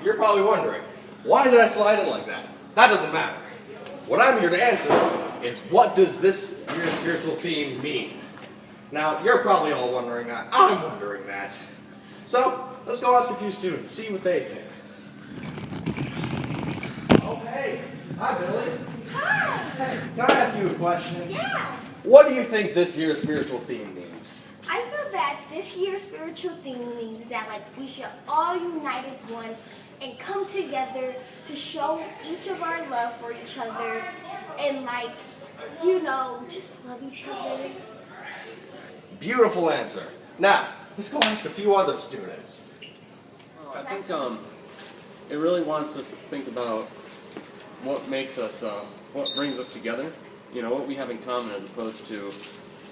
you're probably wondering, why did I slide in like that? That doesn't matter. What I'm here to answer is, what does this year's spiritual theme mean? Now, you're probably all wondering that. I'm wondering that. So, let's go ask a few students, see what they think. Oh, hey. Hi, Billy. Hi. Hey, can I ask you a question? Yeah. What do you think this year's spiritual theme means? I feel that this year's spiritual theme means that we should all unite as one and come together to show each of our love for each other and just love each other. Beautiful answer. Now, let's go ask a few other students. I think it really wants us to think about what makes us, what brings us together, what we have in common as opposed to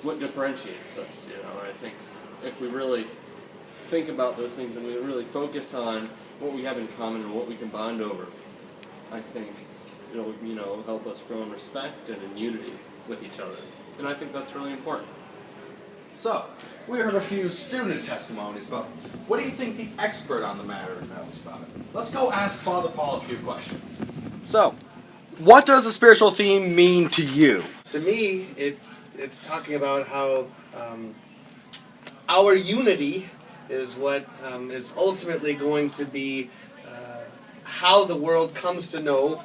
what differentiates us, I think if we really think about those things and we really focus on what we have in common and what we can bond over, I think it'll, help us grow in respect and in unity with each other. And I think that's really important. So, we heard a few student testimonies, but what do you think the expert on the matter knows about it? Let's go ask Father Paul a few questions. So, what does the spiritual theme mean to you? To me, it's talking about how our unity is what is ultimately going to be how the world comes to know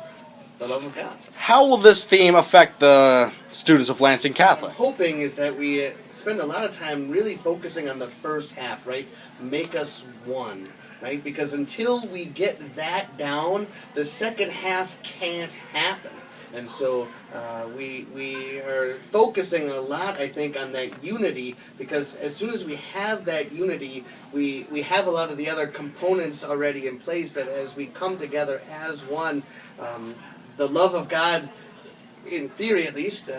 the love of God. How will this theme affect the students of Lansing Catholic? I'm hoping is that we spend a lot of time really focusing on the first half, right? Make us one, right? Because until we get that down, the second half can't happen. And so we are focusing a lot, I think, on that unity, because as soon as we have that unity, we have a lot of the other components already in place that as we come together as one, the love of God, in theory at least,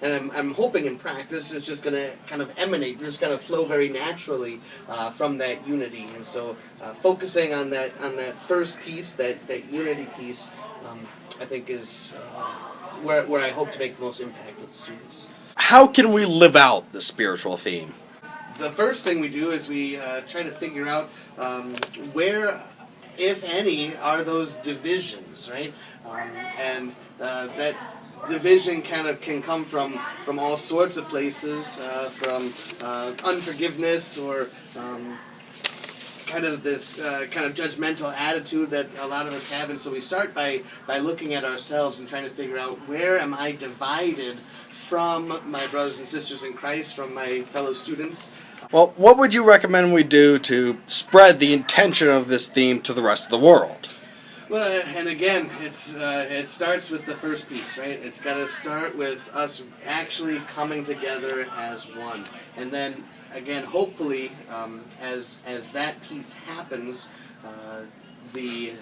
and I'm hoping in practice, is just going to kind of emanate, just kind of flow very naturally from that unity. And so focusing on that first piece, that unity piece, I think is where I hope to make the most impact with students. How can we live out the spiritual theme? The first thing we do is we try to figure out where, if any, are those divisions, right? And that division kind of can come from all sorts of places, from unforgiveness or kind of this kind of judgmental attitude that a lot of us have. And so we start by looking at ourselves and trying to figure out, where am I divided from my brothers and sisters in Christ, from my fellow students? Well, what would you recommend we do to spread the intention of this theme to the rest of the world? Well, and again, it starts with the first piece, right? It's got to start with us actually coming together as one. And then, again, hopefully, as that piece happens, the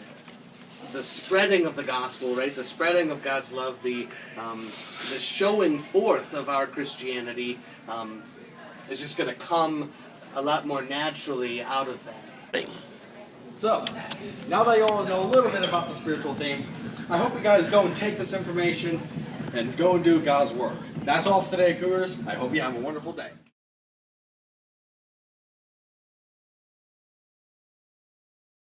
spreading of the gospel, right? The spreading of God's love, the showing forth of our Christianity is just going to come a lot more naturally out of that. So, now that you all know a little bit about the spiritual theme, I hope you guys go and take this information and go and do God's work. That's all for today, Cougars. I hope you have a wonderful day.